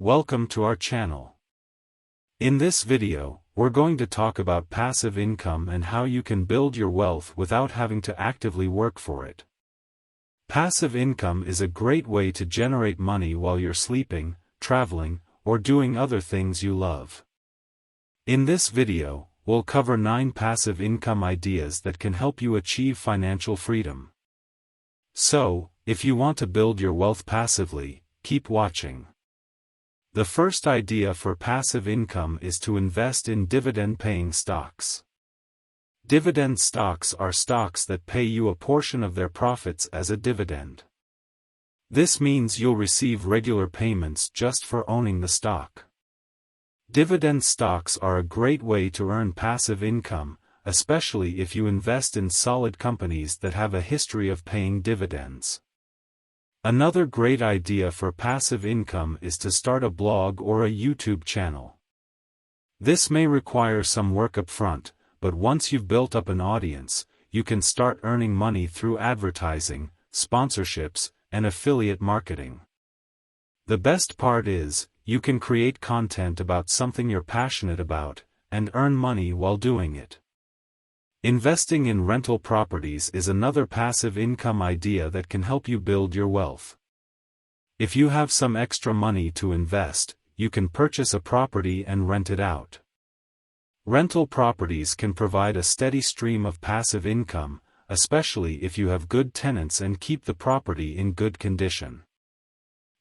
Welcome to our channel. In this video, we're going to talk about passive income and how you can build your wealth without having to actively work for it. Passive income is a great way to generate money while you're sleeping, traveling, or doing other things you love. In this video, we'll cover 9 passive income ideas that can help you achieve financial freedom. So, if you want to build your wealth passively, keep watching. The first idea for passive income is to invest in dividend-paying stocks. Dividend stocks are stocks that pay you a portion of their profits as a dividend. This means you'll receive regular payments just for owning the stock. Dividend stocks are a great way to earn passive income, especially if you invest in solid companies that have a history of paying dividends. Another great idea for passive income is to start a blog or a YouTube channel. This may require some work up front, but once you've built up an audience, you can start earning money through advertising, sponsorships, and affiliate marketing. The best part is, you can create content about something you're passionate about, and earn money while doing it. Investing in rental properties is another passive income idea that can help you build your wealth. If you have some extra money to invest, you can purchase a property and rent it out. Rental properties can provide a steady stream of passive income, especially if you have good tenants and keep the property in good condition.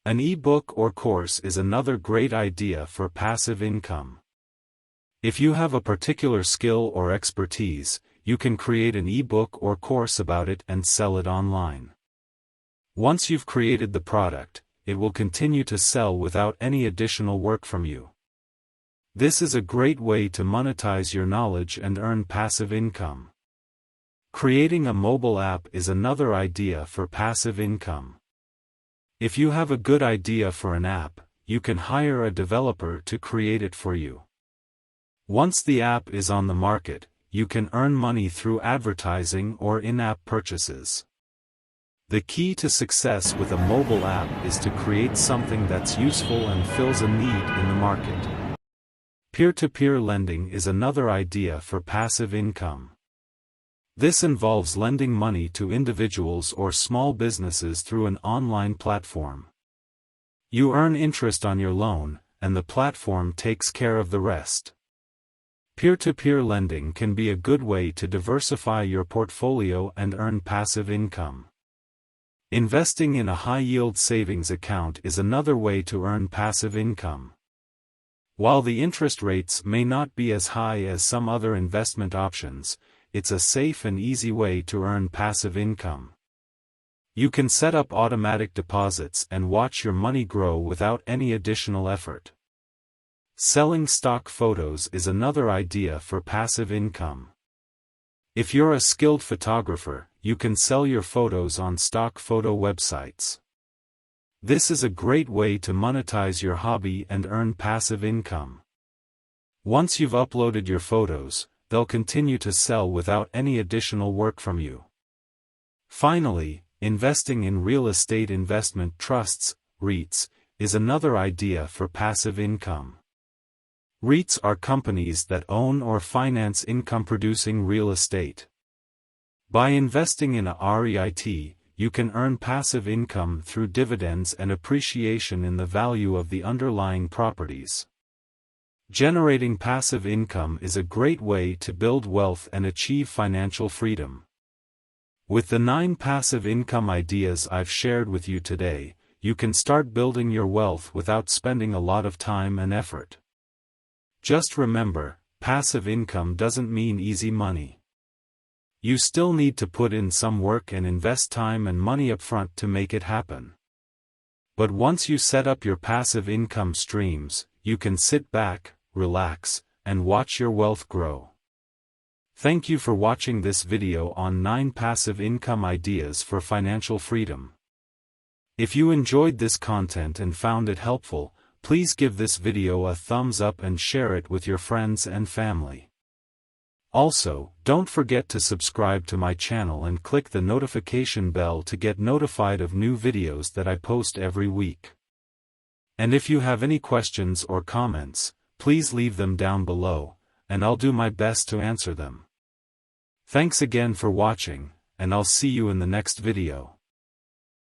An e-book or course is another great idea for passive income. If you have a particular skill or expertise, you can create an e-book or course about it and sell it online. Once you've created the product, it will continue to sell without any additional work from you. This is a great way to monetize your knowledge and earn passive income. Creating a mobile app is another idea for passive income. If you have a good idea for an app, you can hire a developer to create it for you. Once the app is on the market, you can earn money through advertising or in-app purchases. The key to success with a mobile app is to create something that's useful and fills a need in the market. Peer-to-peer lending is another idea for passive income. This involves lending money to individuals or small businesses through an online platform. You earn interest on your loan, and the platform takes care of the rest. Peer-to-peer lending can be a good way to diversify your portfolio and earn passive income. Investing in a high-yield savings account is another way to earn passive income. While the interest rates may not be as high as some other investment options, it's a safe and easy way to earn passive income. You can set up automatic deposits and watch your money grow without any additional effort. Selling stock photos is another idea for passive income. If you're a skilled photographer, you can sell your photos on stock photo websites. This is a great way to monetize your hobby and earn passive income. Once you've uploaded your photos, they'll continue to sell without any additional work from you. Finally, investing in real estate investment trusts, REITs, is another idea for passive income. REITs are companies that own or finance income-producing real estate. By investing in a REIT, you can earn passive income through dividends and appreciation in the value of the underlying properties. Generating passive income is a great way to build wealth and achieve financial freedom. With the 9 passive income ideas I've shared with you today, you can start building your wealth without spending a lot of time and effort. Just remember, passive income doesn't mean easy money. You still need to put in some work and invest time and money upfront to make it happen. But once you set up your passive income streams, you can sit back, relax, and watch your wealth grow. Thank you for watching this video on 9 passive income ideas for financial freedom. If you enjoyed this content and found it helpful, please give this video a thumbs up and share it with your friends and family. Also, don't forget to subscribe to my channel and click the notification bell to get notified of new videos that I post every week. And if you have any questions or comments, please leave them down below, and I'll do my best to answer them. Thanks again for watching, and I'll see you in the next video.